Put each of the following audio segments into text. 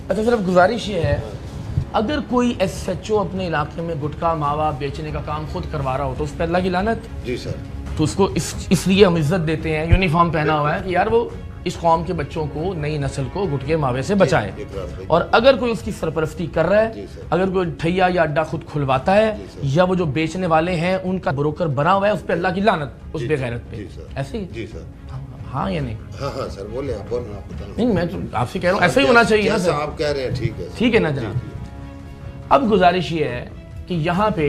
اچھا سر اب گزارش یہ ہے اگر کوئی ایس ایچ او اپنے علاقے میں گٹکا ماوا بیچنے کا کام خود کروا رہا ہو تو اس پہ اللہ کی لعنت. جی سر. تو اس کو اس لیے ہم عزت دیتے ہیں, یونیفارم پہنا ہوا ہے کہ یار وہ اس قوم کے بچوں کو, نئی نسل کو گٹکے ماوے سے بچائے. اور اگر کوئی اس کی سرپرستی کر رہا ہے, اگر کوئی ٹھیا یا اڈا خود کھلواتا ہے, یا وہ جو بیچنے والے ہیں ان کا بروکر بنا ہوا ہے, اس پہ اللہ کی لعنت, اس بے غیرت پہ. ایسے ہی جی سر. ہاں یا نہیں؟ ہاں ہاں سر بولیں آپ بتائیں. نہیں میں تو آپ سے کہہ رہا ہوں ایسا ہی ہونا چاہیے نا سر. آپ کہہ رہے ہیں ٹھیک ہے, ٹھیک ہے نا جناب. اب گزارش یہ ہے کہ یہاں پہ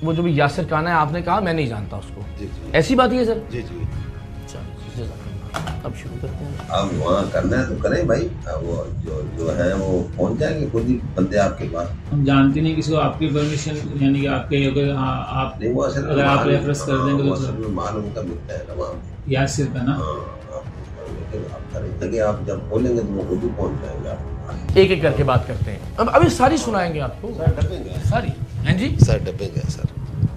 وہ جو بھی یاسر کانا ہے, آپ نے کہا میں نہیں جانتا اس کو, ایسی بات ہی ہے سر؟ جی جی. اب شروع کرتے ہیں. آپ وہاں کرنا ہے تو کریں بھائی, وہ جو ہے وہ پہنچ جائیں گے خود ہی بندے آپ کے پاس. ہم جانتے نہیں کسی کو آپ کی پرمیشن, یعنی کہ آپ کے آپ نہیں وہ اصل اگر آپ ریفرنس کر دیں گے تو اصل میں معلوم کا ملتا ہے نا وہاں یاسر کا نا. آپ کریں گے, آپ جب بولیں گے تو وہ خود ہی پہنچ جائیں گے آپ کے پاس. ایک ایک کر کے بات کرتے ہیں. اب ابھی ساری سنائیں گے آپ کو ساری. ہیں جی سر ڈبنگ ہے سر,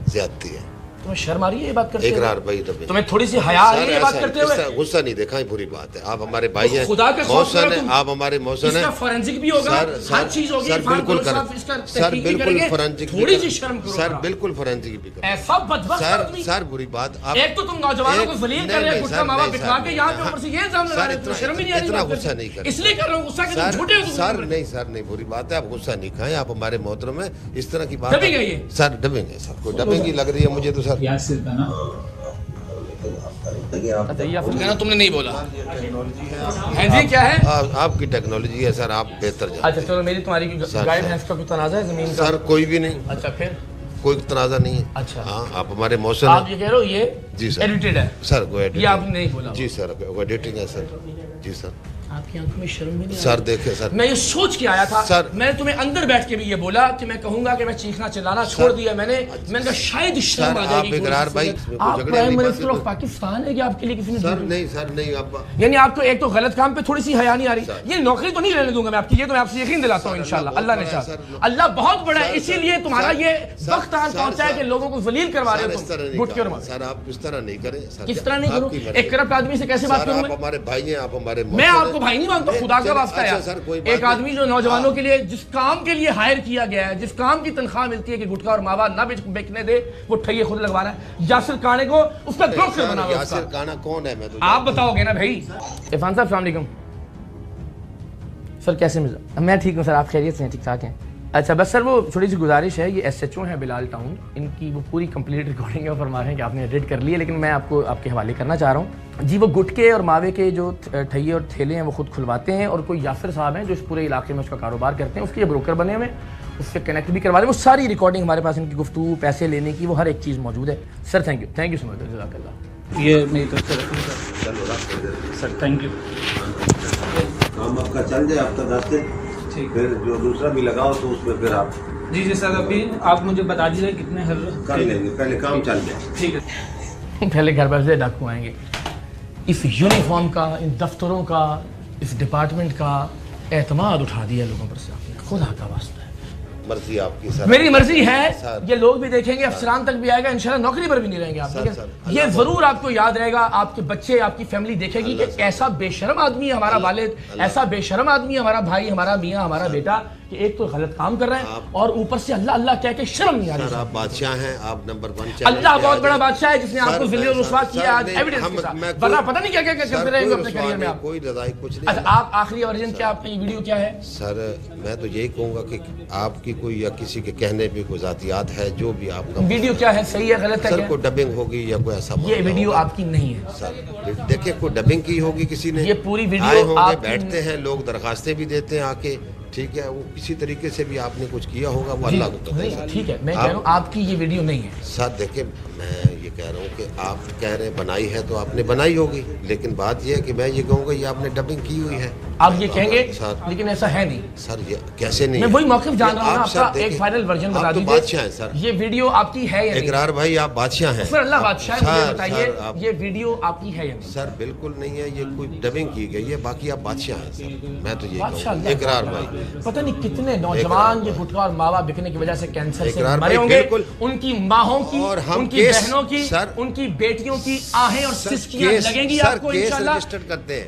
زیادتی ہے. تمہیں شرم آ رہی ہے یہ بات کرتے ہوئے؟ اقرار بھائی ڈبنگ. تمہیں تھوڑی سی حیا آ رہی ہے یہ بات کرتے ہوئے؟ غصہ نہیں دیکھا ہے, بری بات ہے. آپ ہمارے بھائی ہیں, خدا کے خوف محسن ہیں, آپ ہمارے محسن ہیں. اس کا فورینسک بھی ہوگا, ہر چیز ہوگی. سر بالکل سر بالکل فورینسک, تھوڑی سی شرم کرو سر بالکل فورینسک بھی کرو. ایسا بدبخت آدمی. سر بری بات. ایک تو تم نوجوانوں کو ذلیل کر رہے ہیں گٹکا ماوا بکھوا کے, یہاں پہ اوپر سے یہ الزام لگا رہے ہیں. تو شرم ہی نہیں آ رہی. اتنا غصہ نہیں کریں. اس لیے کر رہا ہوں غصہ کہ تم جھوٹے ہو. سر نہیں سر نہیں, بری بات ہے. آپ غصہ نہیں کھائیں, آپ ہمارے محترم ہیں. اس طرح کی بات ڈبنگ ہے یہ سر, ڈبنگ ہے سر. کوئی ڈبنگ ہی لگ رہی ہے مجھے تو سر. یاسر کا نا. تم نے نہیں بولا ہے جی, کیا ہے آپ کی ٹیکنالوجی ہے سر, آپ بہتر جانتے ہیں. اچھا چلو, میری تمہاری گائیڈنس کا کوئی تنازع ہے زمین کا؟ سر کوئی بھی نہیں. اچھا پھر کوئی تنازع نہیں ہے. اچھا ہاں آپ ہمارے محسن آپ ہیں. یہ کہہ رہے ہو یہ جی سر ایڈیٹڈ ہے سر, وہ یہ آپ نے نہیں بولا. جی سر وہ ایڈیٹنگ ہے سر. جی سر. آپ کی آنکھوں میں شرم بھی نہیں سر دیکھیں سر, میں یہ سوچ کے آیا تھا سر, میں نے تمہیں اندر بیٹھ کے بھی یہ بولا کہ میں کہوں گا کہ میں چیخنا چلانا چھوڑ دیا. میں نے کہا شاید شرم آ جائے گی. اقرار بھائی آپ پرائم منسٹر آف پاکستان ہے کہ آپ کے لیے کسی نے سر نہیں سر نہیں اب یعنی آپ کو ایک تو غلط کام پہ تھوڑی سی حیا نہیں آ رہی. یہ نوکری تو نہیں لینے دوں گا میں آپ کی, یہ تو میں آپ سے یقین دلاتا ہوں انشاءاللہ. اللہ نے چاہا, اللہ بہت بڑا ہے, اسی لیے تمہارا یہ وقت آن پہنچا ہے کہ لوگوں کو ذلیل کروا رہے ہو گٹکے اور. سر آپ اس طرح نہیں کریں. کس طرح نہیں کروں؟ ایک کرپٹ آدمی سے کیسے بات کروں آپ ہمارے بھائی ہیں, آپ ہمارے میں آپ کو بھائی نہیں مانتا, خدا کا واسطہ ہے. ایک آدمی جو نوجوانوں کے لیے جس کام کے لیے ہائر کیا گیا ہے, جس کام کی تنخواہ ملتی ہے کہ گٹکا اور ماوا نہ بیچنے دے, وہ ٹھیے خود لگوا رہا ہے. یاسر کانے کو اس کا بروکر بنا ہوا ہے. یاسر کانا کون ہے؟ میں تو آپ بتاؤ گے نا بھائی. عرفان صاحب السلام علیکم. سر کیسے مزاج؟ میں ٹھیک ہوں سر, آپ خیریت سے ہیں؟ ٹھیک ٹھاک ہیں. اچھا بس سر وہ چھوٹی سی گزارش ہے, یہ ایس ایچ او ہیں بلال ٹاؤن, ان کی وہ پوری کمپلیٹ ریکارڈنگ ہے, وہ فرما رہے ہیں کہ آپ نے ایڈٹ کر لی ہے, لیکن میں آپ کو آپ کے حوالے کرنا چاہ رہا ہوں. جی وہ گٹکے اور ماوے کے جو ٹھیے اور ٹھیلے ہیں وہ خود کھلواتے ہیں, اور کوئی یاسر صاحب ہیں جو اس پورے علاقے میں اس کا کاروبار کرتے ہیں, اس کے یہ بروکر بنے ہوئے, اس سے کنیکٹ بھی کروا رہے ہیں. وہ ساری ریکارڈنگ ہمارے پاس, ان کی گفتگو, پیسے لینے کی, وہ ہر ایک چیز موجود ہے. سر تھینک یو سو مچ, جزاک اللہ. یہ میری طرف سے رکھیں سر, تھینک یو. کام آپ کا چل جائے ہفتہ 10 دن, پھر جو دوسرا بھی لگاؤ تو اس میں پھر آپ. جی جی سر, ابھی آپ مجھے بتا دیجیے کتنے کر لیں گے, پہلے کام چل جائے. ٹھیک ہے. پہلے گھر پر سے ڈاکو آئیں گے. اس یونیفارم کا, ان دفتروں کا, اس ڈپارٹمنٹ کا اعتماد اٹھا دیا لوگوں پر سے آپ نے. خدا کا واسطہ ہے, مرضی آپ کی سر, میری مرضی ہے. یہ لوگ بھی دیکھیں گے, افسران تک بھی آئے گا, انشاءاللہ نوکری پر بھی نہیں رہیں گے آپ. یہ ضرور آپ کو یاد رہے گا, آپ کے بچے, آپ کی فیملی دیکھے گی کہ ایسا بے شرم آدمی ہے ہمارا والد, ایسا بے شرم آدمی ہے ہمارا بھائی, ہمارا میاں, ہمارا بیٹا, کہ ایک تو غلط کام کر رہے ہیں اور اوپر سے اللہ اللہ کہہ کے شرم نہیں آ رہی. آپ بادشاہ ہیں, آپ نمبر 1. اللہ بہت بڑا بادشاہ ہے جس نے آپ کو ذلیل و رسوا کیا آج ایویڈنس کے ساتھ, ورنہ پتہ نہیں کیا کیا کرتے رہے گے اپنے کیریئر میں آپ. کوئی رضائی کچھ نہیں. اچھا آپ آخری ورژن کیا, آپ کی ویڈیو کیا ہے سر؟ میں تو یہی کہوں گا کہ آپ کی کوئی یا کسی کے کہنے پہ کوئی ذاتیات ہے, جو بھی آپ کا ویڈیو کیا ہے, صحیح ہے غلط ہے سر؟ کیا کوئی ڈبنگ ہوگی یا کوئی ایسا, یہ ویڈیو آپ کی نہیں ہے سر. دیکھیں کوئی ڈبنگ کی ہوگی کسی نے, یہ پوری ویڈیو آئے ہوں گے, آپ بیٹھتے ہیں لوگ, درخواستیں بھی دیتے ہیں آ کے, ٹھیک ہے, وہ کسی طریقے سے بھی آپ نے کچھ کیا ہوگا, وہ اللہ کو پتہ ہے. ٹھیک ہے, میں کہہ رہا ہوں آپ کی یہ ویڈیو نہیں ہے سر. دیکھیں میں یہ کہہ رہا ہوں کہ آپ کہہ رہے ہیں بنائی ہے تو آپ نے بنائی ہوگی, لیکن بات یہ ہے کہ میں یہ کہوں گا یہ آپ نے ڈبنگ کی ہوئی ہے. آپ یہ کہیں گے لیکن ایسا ہے نہیں سر. یہ کیسے نہیں؟ میں وہی موقف جان رہا ہوں, آپ کا ایک فائنل ورژن بتا دیجیے. بادشاہ ہیں سر, یہ ویڈیو آپ کی ہے یا نہیں؟ اقرار بھائی آپ بادشاہ ہیں پھر اللہ بادشاہ ہے, مجھے بتائیے یہ ویڈیو آپ کی ہے یا نہیں؟ سر بالکل نہیں ہے, یہ کوئی ڈبنگ کی گئی ہے, باقی آپ بادشاہ ہیں سر. میں تو یہ بادشاہ کہوں گا اقرار بھائی, پتہ نہیں کتنے نوجوان یہ گٹکا اور ماوا بکنے کی وجہ سے کینسر سے اقرار مرے بھائی ہوں گے, بالکل. ان کی ماہوں کی, اور ہم ان کی کیس بہنوں کی, سر, ان کی بیٹیوں کی آہیں اور سسکیاں لگیں گی آپ کو کیس انشاءاللہ. رجسٹر کرتے ہیں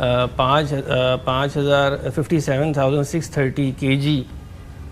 57,630 kg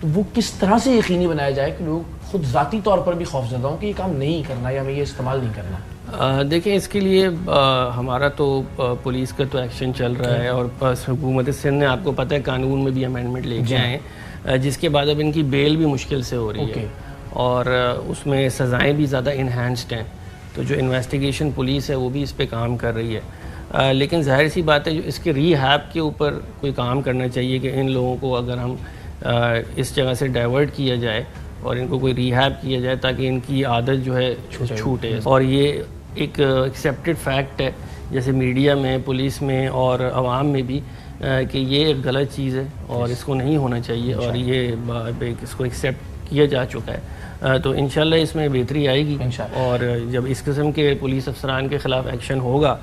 تو وہ کس طرح سے یقینی بنایا جائے کہ لوگ خود ذاتی طور پر بھی خوفزدہ ہوں کہ یہ کام نہیں کرنا یا ہمیں یہ استعمال نہیں کرنا؟ دیکھیں اس کے لیے ہمارا تو پولیس کا تو ایکشن چل رہا ہے، اور حکومت سندھ نے آپ کو پتہ ہے قانون میں بھی امینڈمنٹ لے کے آئے ہیں، جس کے بعد اب ان کی بیل بھی مشکل سے ہو رہی ہے، اور اس میں سزائیں بھی زیادہ انہینسڈ ہیں، تو جو انویسٹیگیشن پولیس ہے وہ بھی اس پہ کام کر رہی ہے، لیکن ظاہر سی بات ہے جو اس کے ری ہیب کے اوپر کوئی کام کرنا چاہیے کہ ان لوگوں کو اگر ہم اس جگہ سے ڈائیورٹ کیا جائے اور ان کو کوئی ری ہیب کیا جائے تاکہ ان کی عادت جو ہے چھوٹے، اور یہ ایک ایکسیپٹڈ فیکٹ ہے جیسے میڈیا میں، پولیس میں اور عوام میں بھی کہ یہ ایک غلط چیز ہے اور اس کو نہیں ہونا چاہیے، اور یہ اس کو ایکسیپٹ کیا جا چکا ہے، تو انشاءاللہ اس میں بہتری آئے گی، اور جب اس قسم کے پولیس افسران کے خلاف ایکشن ہوگا